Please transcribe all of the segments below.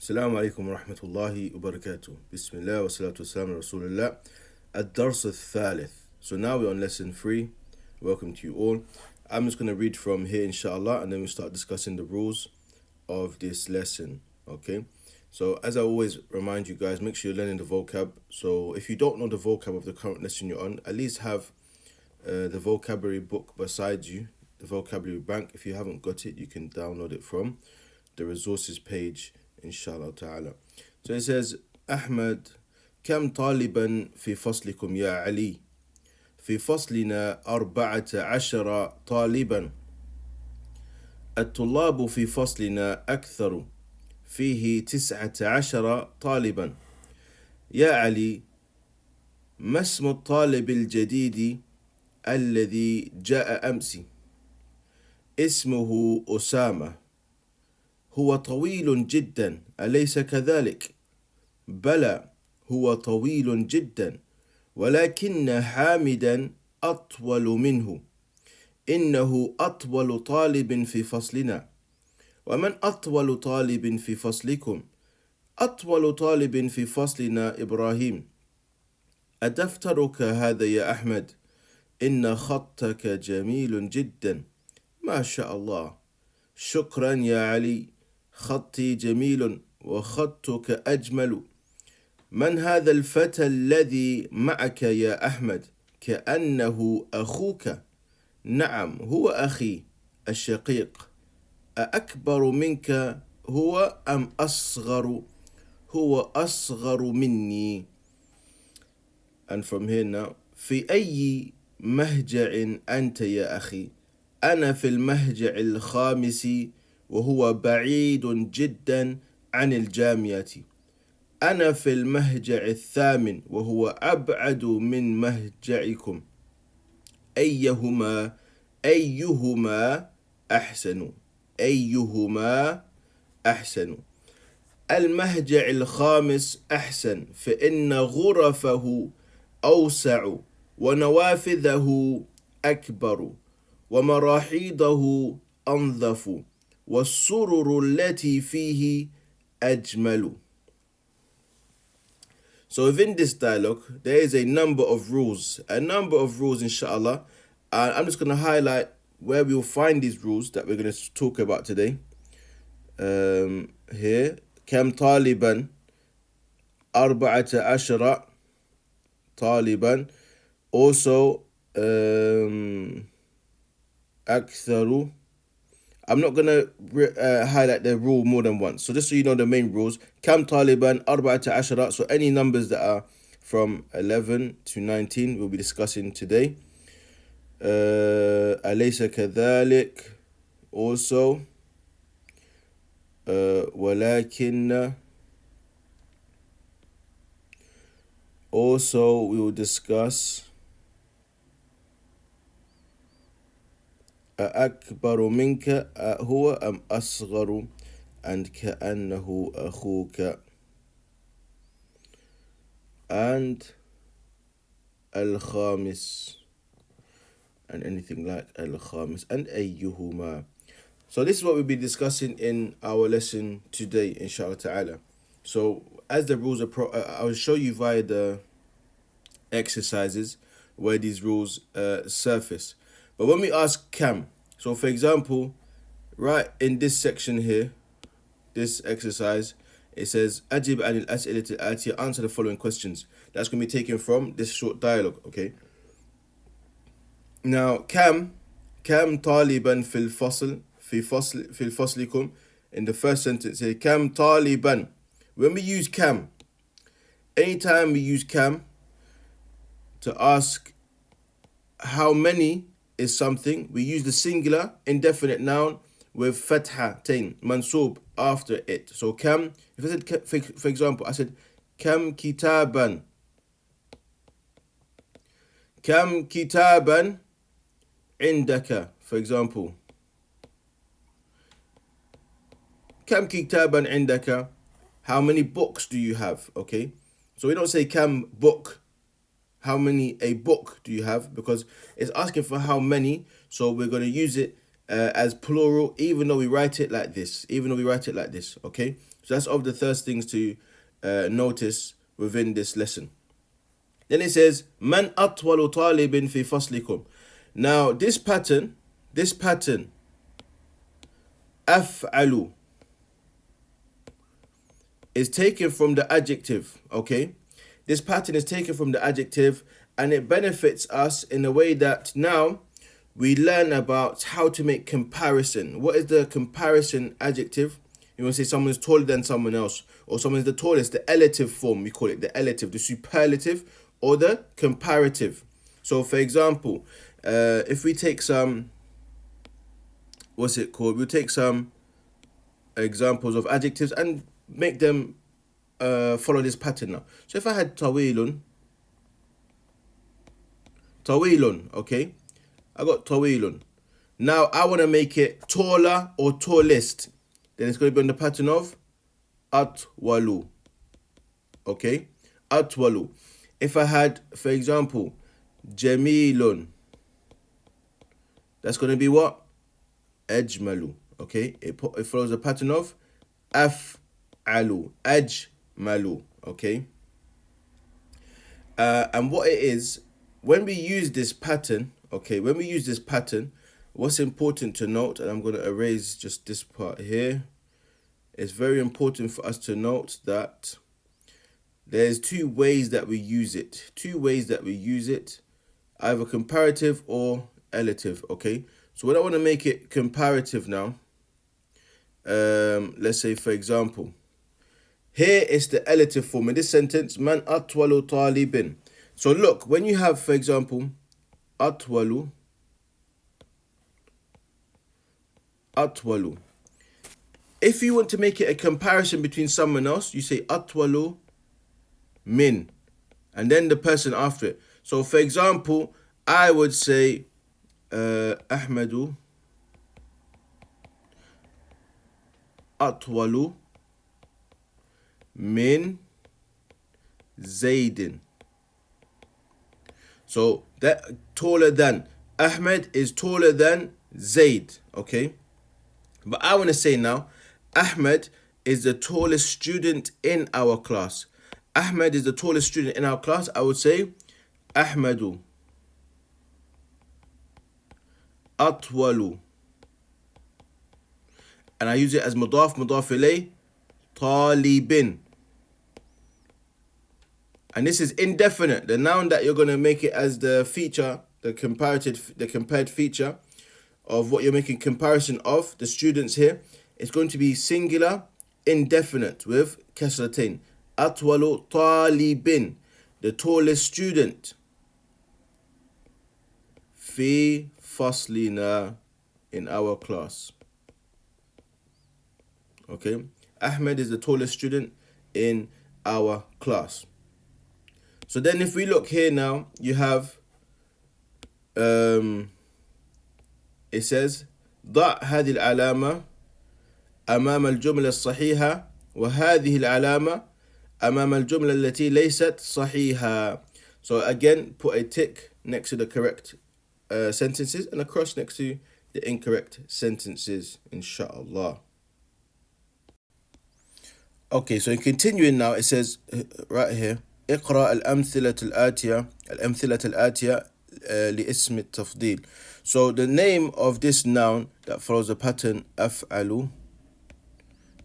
السلام عليكم ورحمة الله وبركاته. بسم الله والصلاة والسلام على رسول الله. الدرس الثالث. So now we're on lesson 3. Welcome to you all. I'm just going to read from here inshallah and then we'll start discussing the rules of this lesson. Okay. So as I always remind you guys, make sure you're learning the vocab. So if you don't know the vocab of the current lesson you're on, at least have the vocabulary book beside you, the vocabulary bank. If you haven't got it, you can download it from the resources page inshallah ta'ala. So it says, Ahmad, كم طالبا في فصلكم يا علي؟ في فصلنا 14 طالبا. الطلاب في فصلنا أكثر، فيه 19 طالبا. يا علي، ما اسم الطالب الجديد الذي جاء أمس؟ اسمه أسامة. هو طويل جدا، أليس كذلك؟ بلى، هو طويل جدا، ولكن حامدا أطول منه. إنه أطول طالب في فصلنا. ومن أطول طالب في فصلكم؟ أطول طالب في فصلنا إبراهيم. أدفترك هذا يا أحمد؟ إن خطك جميل جدا، ما شاء الله. شكرا يا علي، خطي جميل وخطك أجمل. من هذا الفتى الذي معك يا أحمد؟ كأنه أخوك. نعم، هو أخي الشقيق. أأكبر منك هو أم أصغر؟ هو أصغر مني. And from here now, في أي مهجع أنت يا أخي؟ أنا في المهجع الخامس، وهو بعيد جدا عن الجامعة. أنا في المهجع الثامن، وهو أبعد من مهجعكم. أيهما أحسن؟ أيهما أحسن؟ المهجع الخامس أحسن، فإن غرفه أوسع، ونوافذه أكبر، ومراحيضه أنظف، والسرر التي فيه أجمل. So within this dialogue, there is a number of rules. Inshallah. I'm just going to highlight where we'll find these rules that we're going to talk about today. Here, كم طالبا؟ 14 طالبا. Also, أكثر. I'm not going to highlight the rule more than once. So just so you know the main rules. كم طالبا 14. So any numbers that are from 11 to 19 we'll be discussing today. أليس كذلك. Also. ولكن. Also we will discuss أكبر منك هو أم أصغر، and كأنه أخوك، and الخامس, and anything like الخامس, and أيهما. So this is what we'll be discussing in our lesson today inshallah ta'ala. So as the rules are I will show you via the exercises where these rules surface. But when we ask kam, so for example, right in this section here, this exercise, it says أجب عن الأسئلة الآتية, answer the following questions. That's going to be taken from this short dialogue, okay? Now, كم طالبا في فصلكم, in the first sentence here, كم طالبا. When we use kam, anytime we use kam to ask how many is something, we use the singular indefinite noun with fathatain, mansub, after it. So kam, if I said, for example, I said kam kitaban. Kam kitaban indaka, for example. Kam kitaban indaka, how many books do you have? Okay, so we don't say kam book, how many a book do you have, because it's asking for how many, so we're going to use it as plural, even though we write it like this, okay? So that's of the first things to notice within this lesson. Then it says, Man atwalu talibin fi faslikum. Now this pattern, af'alu, is taken from the adjective, okay? This pattern is taken from the adjective, and it benefits us in a way that now we learn about how to make comparison. What is the comparison adjective? You want to say someone's taller than someone else, or someone's the tallest, the elative form, we call it the elative, the superlative, or the comparative. So for example, if we take some, what's it called? We'll take some examples of adjectives and make them follow this pattern now. So if I had tawilun, okay? I got tawilun. Now I want to make it taller or tallest. Then it's going to be on the pattern of atwalu. Okay? Atwalu. If I had, for example, jamilun, that's going to be what? Ajmalu. Okay? It follows the pattern of af'alu. Ajmalu. Okay? And what it is, when we use this pattern, what's important to note, and I'm going to erase just this part here, it's very important for us to note that there's two ways that we use it. Either comparative or elative, okay? So when I want to make it comparative now, let's say, for example, here is the elative form in this sentence, man atwalu talibin. So look, when you have, for example, atwalu, if you want to make it a comparison between someone else, you say atwalu min, and then the person after it. So for example, I would say Ahmadu atwalu min Zaydin. So that taller than, Ahmed is taller than Zayd, okay? But I want to say now, Ahmed is the tallest student in our class. I would say Ahmadu atwalu. And I use it as mudaf ilay, talibin. And this is indefinite. The noun that you're going to make it as the feature, the compared feature of what you're making comparison of, the students here, it's going to be singular, indefinite with kasratain. Atwalu talibin, the tallest student. Fi faslina, in our class. Okay, Ahmed is the tallest student in our class. So then if we look here now, you have, it says, ضع هذه العلامة أمام الجملة الصحيحة وهذه العلامة أمام الجملة التي ليست صحيحة. So again, put a tick next to the correct sentences and a cross next to the incorrect sentences, inshallah. Okay, so in continuing now, it says right here, اقرأ الأمثلة الآتية لاسم التفضيل. So the name of this noun that follows the pattern أفعل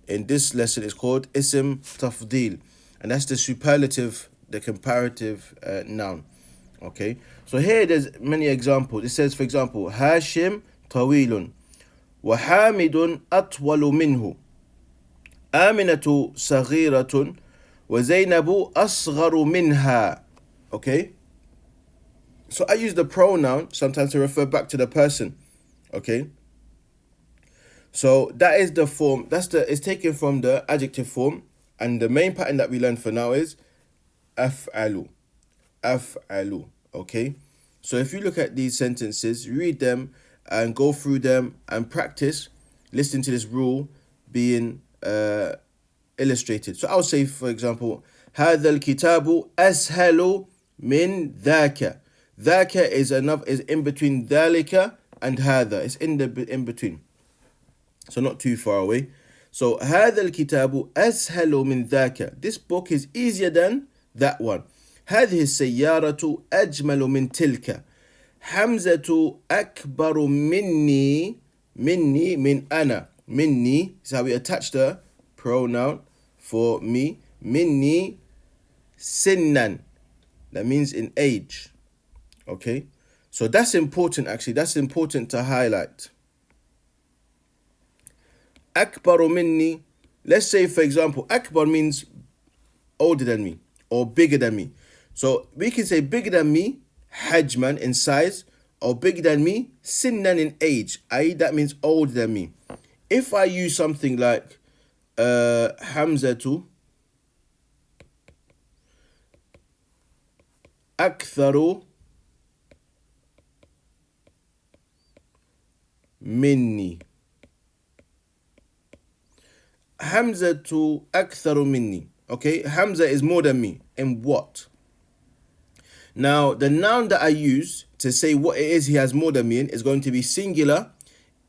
in this lesson is called اسم تفضيل, and that's the superlative, the comparative noun. Okay, so here there's many examples. It says, for example, هاشم طويل وحامد أطول منه آمنة صغيرة وزينب أصغر منها. Okay, so I use the pronoun sometimes to refer back to the person. Okay, so that is the form, it's taken from the adjective form, and the main pattern that we learn for now is أفعل. Okay, so if you look at these sentences, read them and go through them and practice listening to this rule being illustrated. So I'll say, for example, هذا الكتاب أسهل من ذاك. ذاك is in between ذلك and هذا. It's in between, so not too far away. So هذا الكتاب أسهل من ذاك. This book is easier than that one. هذه السيارة أجمل من تلك. حمزة أكبر مني. مني من أنا. مني is how we attach the pronoun for me. مني سنا. That means in age. Okay. So that's important actually. That's important to highlight. Akbaru minni. Let's say for example, akbar means older than me or bigger than me. So we can say bigger than me, hajman in size, or bigger than me, sinnan in age. I.e. that means older than me. If I use something like Hamzatu aktharu minni. Hamzatu aktharu minni. Okay, Hamza is more than me. In what? Now, the noun that I use to say what it is he has more than me in is going to be singular,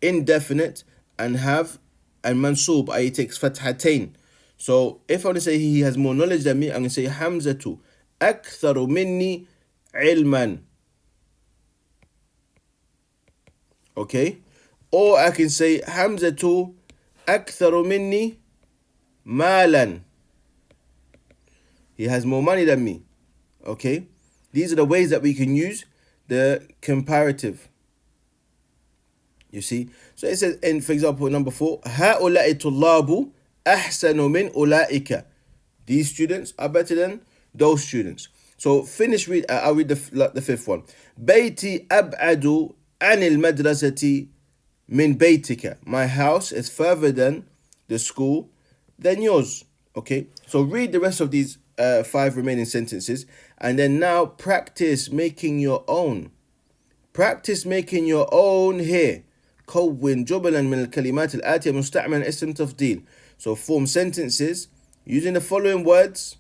indefinite, and have and mansoob, i.e. takes fathatain. So if I want to say he has more knowledge than me, I'm going to say Hamzatu aktharu minni ilman. Okay? Or I can say Hamzatu aktharu minni malan. He has more money than me. Okay? These are the ways that we can use the comparative. You see? So it says, in, for example, number 4, هؤلاء الطلاب أحسن من أولئك. These students are better than those students. So I'll read the fifth one. بيتي أبعد عن المدرسة من بيتك. My house is further than the school than yours. Okay? So read the rest of these 5 remaining sentences and then now practice making your own. Practice making your own here. كون جملا من الكلمات الآتية مستعملا اسم تفضيل. So form sentences using the following words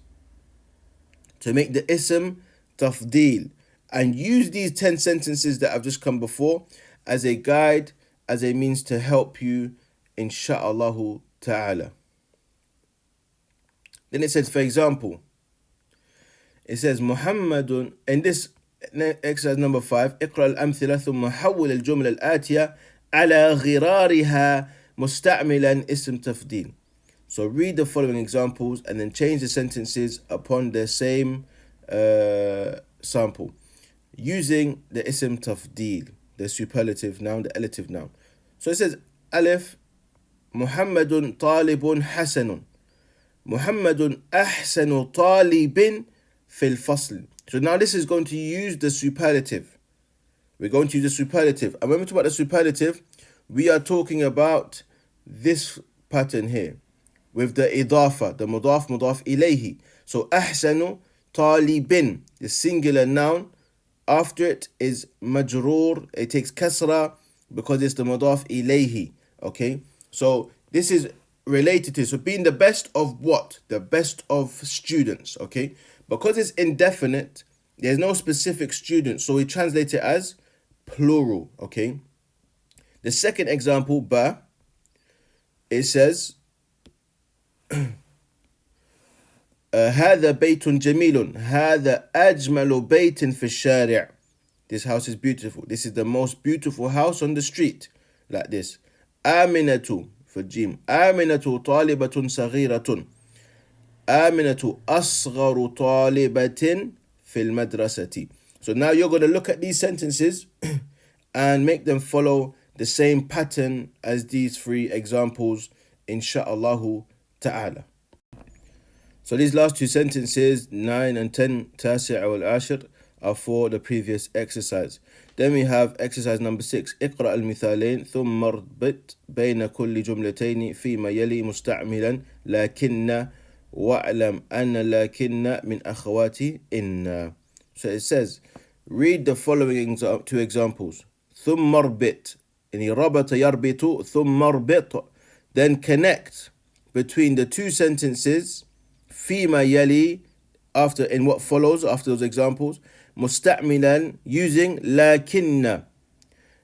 to make the ism tafdeel. And use these 10 sentences that I've just come before as a guide, as a means to help you, insha'Allah ta'ala. Then it says, for example, it says Muhammadun, in this exercise number 5, اقرأ الأمثلة ثم حول الجملة الآتية على غرارها مستعملا اسم تفضيل. So read the following examples and then change the sentences upon the same sample using the ism tafdeel, the superlative noun, the elative noun. So it says Alif, Muhammadun talibun hasanun. Muhammadun ahsanu talibin fil fasl. So now this is going to use the superlative. We're going to use the superlative. And when we talk about the superlative, we are talking about this pattern here with the idafa, the mudaf ilayhi. So ahsanu talibin, the singular noun, after it is majroor, it takes kasra because it's the mudaf ilayhi. Okay, so this is related to, so being the best of what? The best of students. Okay, because it's indefinite, there's no specific student, so we translate it as plural. Okay, the second example, ba, it says هذا بيت جميل. هذا أجمل بيت في الشارع. This house is beautiful. This is the most beautiful house on the street. Like this. آمنة for jim. آمنة طالبة صغيرة. آمنة أصغر طالبة في المدرسة. So now you're going to look at these sentences and make them follow the same pattern as these 3 examples, insha'Allah ta'ala. So these last 2 sentences, 9 and 10, تاسع والعاشر, are for the previous exercise. Then we have exercise number 6. اقرأ المثالين ثم اربط بين كل جملتين فيما يلي مستعملا لكن واعلم أن لكن من أخوات إن. So it says, read the following 2 examples. ثم اربط, يعني ربط يربط ثم اربط. Then connect between the 2 sentences فيما يلي, after, in what follows after those examples, مستعملا, using لكن.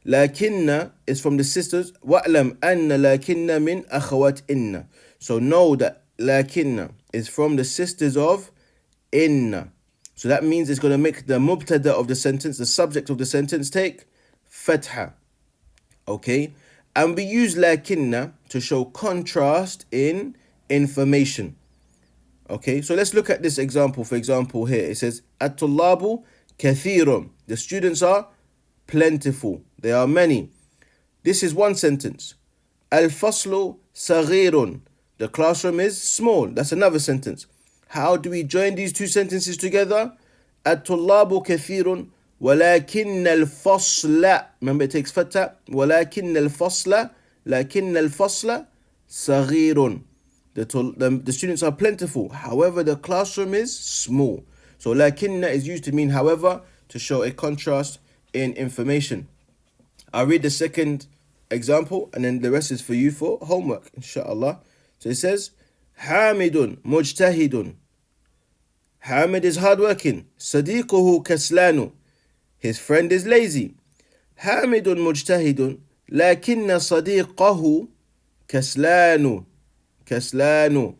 Lakinna is from the sisters. Wa'lam anna lakinna min akhawat inna. So know that lakinna is from the sisters of inna. So that means it's going to make the mubtada of the sentence, the subject of the sentence, take fatha. Okay? And we use lakinna to show contrast in information. Okay, so let's look at this example. For example, here it says at-tullabu kathirun. The students are plentiful. They are many. This is one sentence. Al-faslu saghirun. The classroom is small. That's another sentence. How do we join these two sentences together? At-tullabu kathirun walakin al-fasla. Remember, it takes fatha. Walakin al-fasla. Lakin al-fasla saghirun. The students are plentiful. However, the classroom is small. So lakinna is used to mean however, to show a contrast in information. I'll read the second example and then the rest is for you for homework, inshallah. So it says, Hamidun mujtahidun. Hamid is hardworking. Sadiquhu kaslanu. His friend is lazy. Hamidun mujtahidun. Lakinna sadiqahu kaslanu. Kaslanu.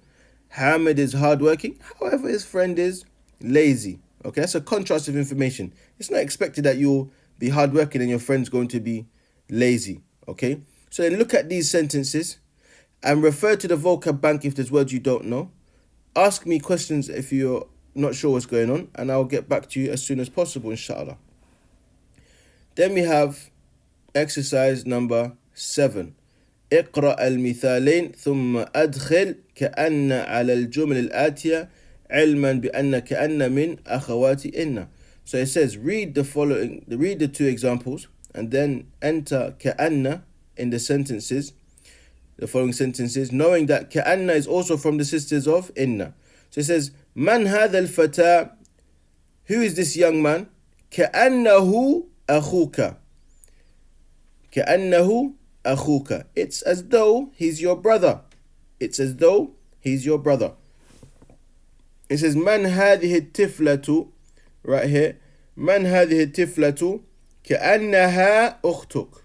Hamid is hardworking, however, his friend is lazy. Okay, that's a contrast of information. It's not expected that you'll be hardworking and your friend's going to be lazy. Okay, so then look at these sentences and refer to the vocab bank if there's words you don't know. Ask me questions if you're not sure what's going on, and I'll get back to you as soon as possible, inshallah. Then we have exercise number 7. اقرأ المثالين ثم أدخل كأن على الجمل الآتية علما بأن كأن من أخوات إن. So it says read the two examples and then enter كأن in the sentences, the following sentences, knowing that كأن is also from the sisters of إن. So it says من هذا الفتى, who is this young man? كأنه أخوك. كأنه أخوك. It's as though he's your brother. It's as though he's your brother. It says من هذه الطفلة, right here, من هذه الطفلة كأنها أختك.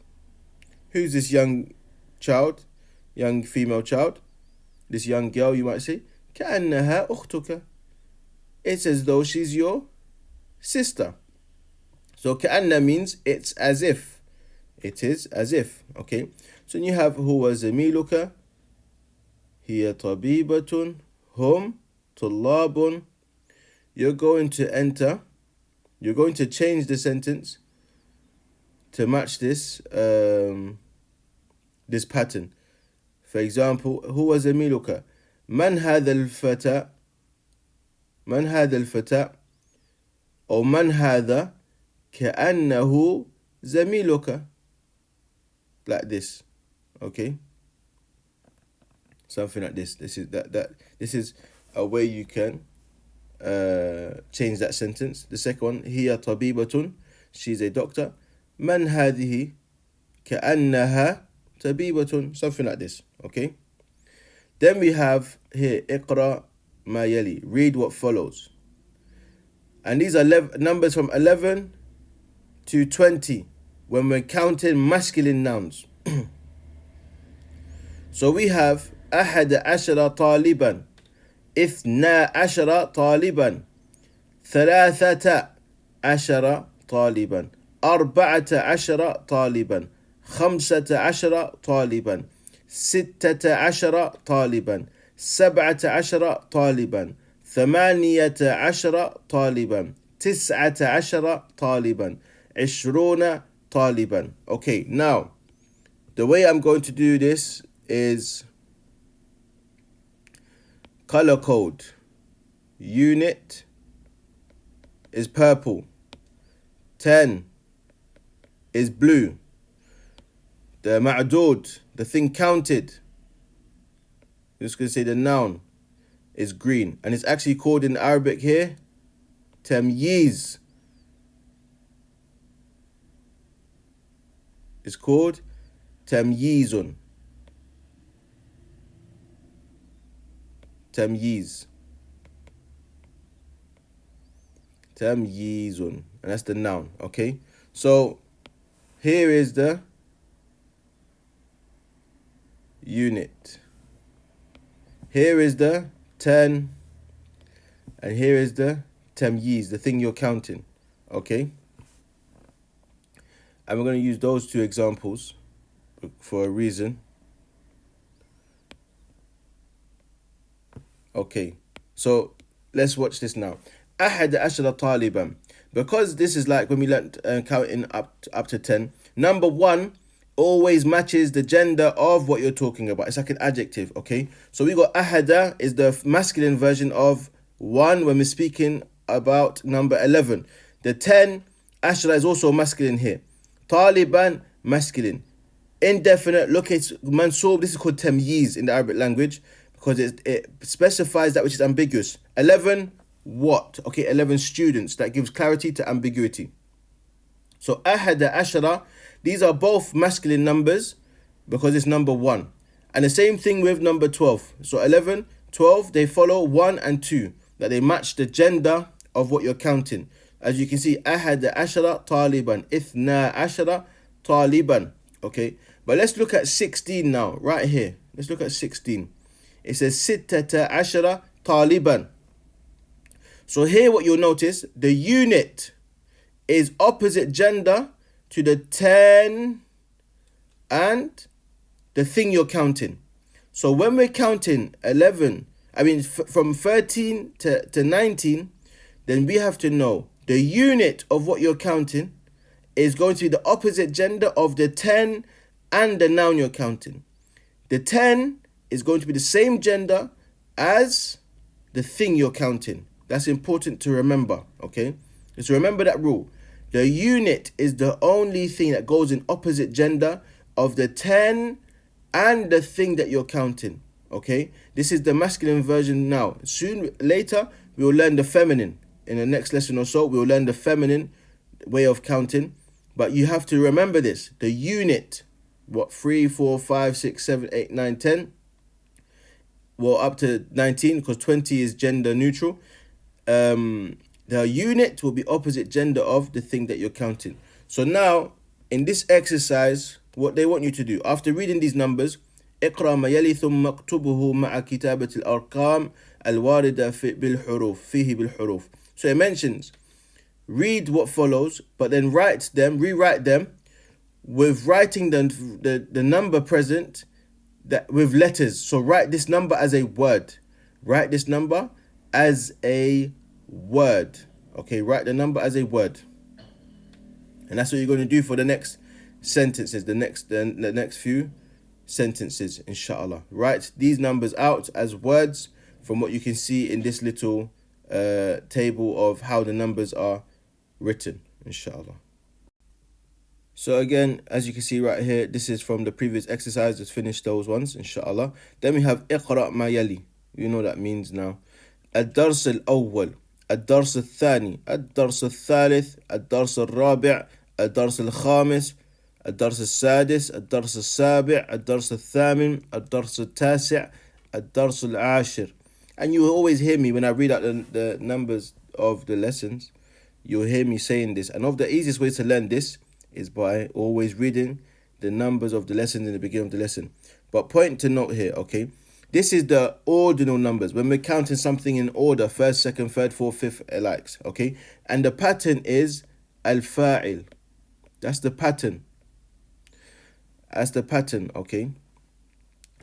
Who's this young child, young female child, this young girl you might say? كأنها أختك. It's as though she's your sister. So كأن means it's as if. It is as if. Okay, so you have هو زميلك, هي طبيبة, هم طلاب. You're going to change the sentence to match this this pattern. For example, هو زميلك. من هذا الفتى, من هذا الفتى, أو من هذا كأنه زميلك. Like this, okay, something like this. This is a way you can change that sentence. The second one, هي طبيبة, she's a doctor. من هذه كأنها طبيبة, something like this, okay. Then we have here اقرأ ما يلي, read what follows, and these are numbers from 11 to 20 when we're counting masculine nouns. So we have أحد عشر طالبا, اثنا عشر طالبا, ثلاثة عشر طالبا, أربعة عشر طالبا, خمسة عشر طالبا, ستة عشر طالبا, سبعة عشر طالبا, ثمانية عشر طالبا, تسعة عشر طالبا, 20 طالبا. Okay, now the way I'm going to do this is color code. Unit is purple. 10 is blue. The ma'dud, the thing counted, I'm just going to say the noun, is green. And it's actually called in Arabic here tamyiz. It's called tamyizun. Tamyiz. Tamyizun. And that's the noun, okay? So Here is the unit. Here is the 10, and here is the tamyiz, the thing you're counting. Okay? And we're going to use those two examples for a reason. Okay, so let's watch this now. أحد عشر طالبا. Because this is like when we learnt counting up to 10. Number 1 always matches the gender of what you're talking about. It's like an adjective, okay? So we got ahada is the masculine version of 1 when we're speaking about number 11. The 10, ashra, is also masculine here. Taliban, masculine. Indefinite, look, it's mansoob. This is called tamyiz in the Arabic language because it specifies that which is ambiguous. 11, what? Okay, 11 students. That gives clarity to ambiguity. So ahada ashara, these are both masculine numbers because it's number 1. And the same thing with number 12. So 11, 12, they follow 1 and 2. That they match the gender of what you're counting. As you can see, ahada ashara taliban, ithna ashara taliban. Okay, but let's look at 16 now, right here. Let's look at 16. It says sittata ashara taliban. So here what you'll notice, the unit is opposite gender to the 10 and the thing you're counting. So when we're counting 11, from 13 to 19, then we have to know the unit of what you're counting is going to be the opposite gender of the 10 and the noun you're counting. The 10 is going to be the same gender as the thing you're counting. That's important to remember, okay? Just remember that rule. The unit is the only thing that goes in opposite gender of the 10 and the thing that you're counting, okay? This is the masculine version now. Later, we will learn the feminine. In the next lesson or so, we will learn the feminine way of counting. But you have to remember this. The unit, 3, 4, 5, 6, 7, 8, 9, 10. Well, up to 19 because 20 is gender neutral. The unit will be opposite gender of the thing that you're counting. So now, in this exercise, what they want you to do, after reading these numbers, اقرأ ما يلي ثم اكتبه مع كتابة الأرقام الواردة فيه بالحروف. So it mentions, read what follows, but then rewrite them with writing the number present that with letters. So write this number as a word. Write this number as a word. Okay, write the number as a word. And that's what you're going to do for the next sentences, the next few sentences, inshallah. Write these numbers out as words from what you can see in this little table of how the numbers are written, inshallah. So again, as you can see right here, this is from the previous exercise. Just finish those ones, inshallah. Then we have اقرأ ما يلي. You know what that means now. الدرس الأول، الدرس الثاني، الدرس الثالث، الدرس الرابع، الدرس الخامس، الدرس السادس، الدرس السابع، الدرس الثامن، الدرس التاسع، الدرس العاشر. And you will always hear me when I read out the numbers of the lessons. You'll hear me saying this. And of the easiest ways to learn this is by always reading the numbers of the lessons in the beginning of the lesson. But point to note here, okay? This is the ordinal numbers. When we're counting something in order, first, second, third, fourth, fifth, likes, okay? And the pattern is al-fa'il. That's the pattern. That's the pattern, okay?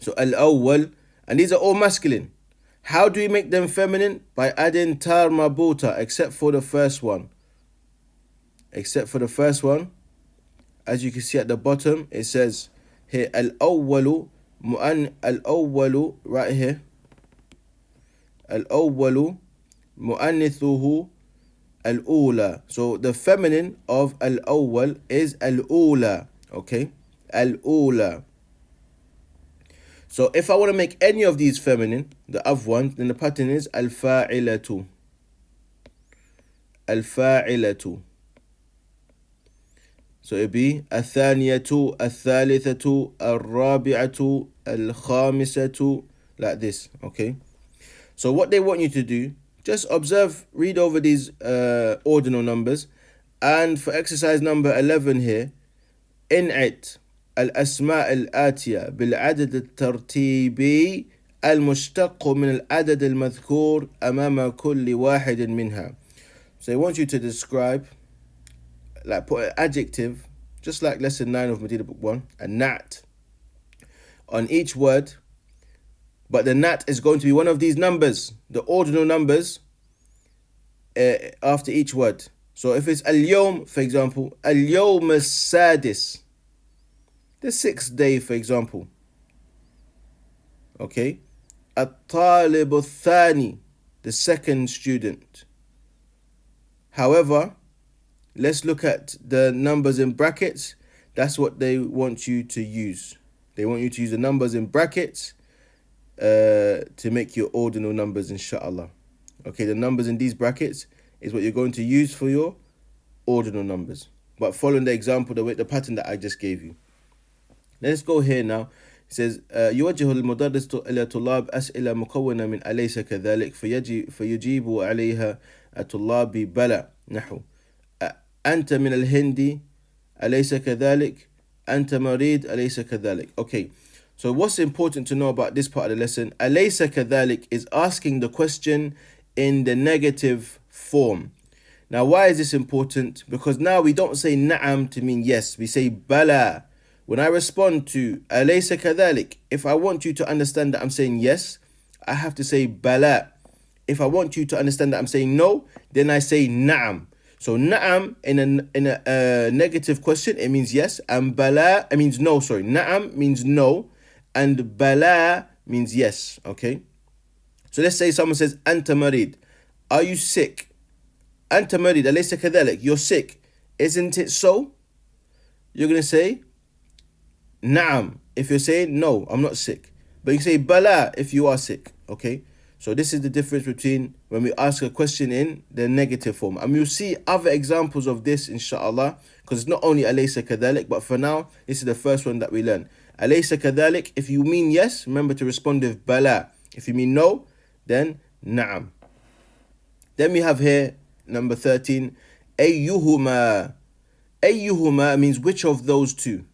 So al-awwal, and these are all masculine. How do we make them feminine? By adding tar mabuta, except for the first one. Except for the first one. As you can see at the bottom, it says here, al-awwalu, al-awwalu, right here. Al-awwalu, mu'annithuhu, al-ula. So the feminine of al-awwal is al-ula, okay? Al-ula. So if I want to make any of these feminine, the of ones, then the pattern is al-fa'ilatu. Al-fa'ilatu. So it'd be al-thaniyatu, al-thalithatu, al-rabi'atu, al-khamisatu, like this, okay? So what they want you to do, just observe, read over these ordinal numbers. And for exercise number 11 here, انعت الأسماء الآتية بالعدد الترتيبي المشتق من العدد المذكور أمام كل واحد منها. So I want you to describe, like put an adjective, just like lesson 9 of Medina book 1, a nat on each word, but the nat is going to be one of these numbers, the ordinal numbers after each word. So if it's al-yawm, for example, al-yawm as-sadis, the 6th day, for example. Okay, at-talib al-thani, the second student. However, let's look at the numbers in brackets. That's what they want you to use. They want you to use the numbers in brackets to make your ordinal numbers, inshallah. Okay, the numbers in these brackets is what you're going to use for your ordinal numbers. But following the example, the pattern that I just gave you. Let's go here now. It says يوجه المدرس إلى طلاب أسئلة مكونة من أليس كذلك فيجيب عليها الطلاب بلى. نحو أنت من الهند أليس كذلك أنت مريض أليس كذلك. Okay, so what's important to know about this part of the lesson, أليس كذلك is asking the question in the negative form. Now why is this important? Because now we don't say na'am to mean yes, we say bala. When I respond to أليس كذلك, if I want you to understand that I'm saying yes, I have to say bala. If I want you to understand that I'm saying no, then I say na'am. So na'am in a negative question, it means yes, and bala, it means no, sorry. Na'am means no, and bala means yes, okay? So let's say someone says, Anta marid, are you sick? Anta marid, alaysa kadhalik, you're sick, isn't it so? You're going to say, na'am, if you're saying, no, I'm not sick. But you say bala if you are sick, okay? So this is the difference between when we ask a question in the negative form. And we'll see other examples of this, inshallah, because it's not only alaysa kadhalik, but for now, this is the first one that we learn. Alaysa kadhalik, if you mean yes, remember to respond with bala. If you mean no, then na'am. Then we have here, number 13, ayyuhuma. Ayyuhuma means which of those two.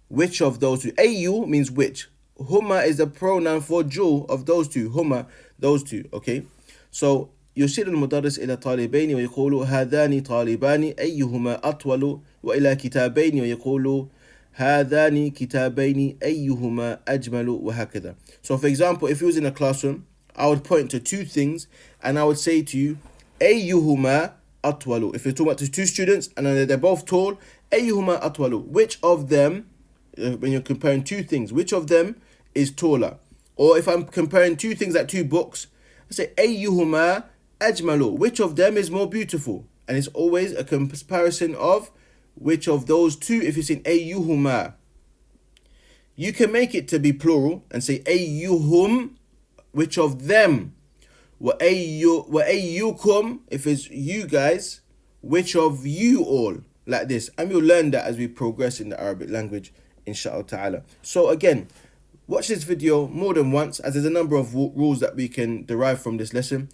Which of those two. Ayyu means which. Huma is the pronoun for jewel of those two. Huma, those two, okay? So يشير المدرس إلى طالبين ويقول هذان طالبان أيهما أطول وإلى كتابين ويقول هذان كتابين أيهما أجمل وهكذا. So for example, if you was in a classroom, I would point to two things and I would say to you أيهما أطول. If you're talking about two students and they're both tall, أيهما أطول, which of them, when you're comparing two things, which of them is taller? Or if I'm comparing two things like two books, I say أيهما أجمل, which of them is more beautiful? And it's always a comparison of which of those two. If you're saying أيهما, you can make it to be plural and say أيهم, which of them. وأيكم, if it's you guys, which of you all, like this. And we'll learn that as we progress in the Arabic language, inshallah ta'ala. So again, watch this video more than once, as there's a number of rules that we can derive from this lesson.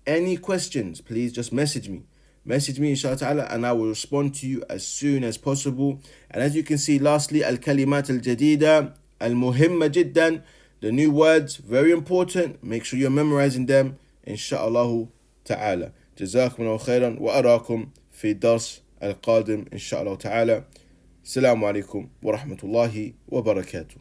Any questions, please just message me. Message me, inshallah ta'ala, and I will respond to you as soon as possible. And as you can see, lastly, al-kalimat al-jadida, al-muhimma jiddan, the new words, very important. Make sure you're memorizing them, inshallah ta'ala. جزاكم الله خيرا وأراكم في الدرس القادم إن شاء الله تعالى. السلام عليكم ورحمة الله وبركاته.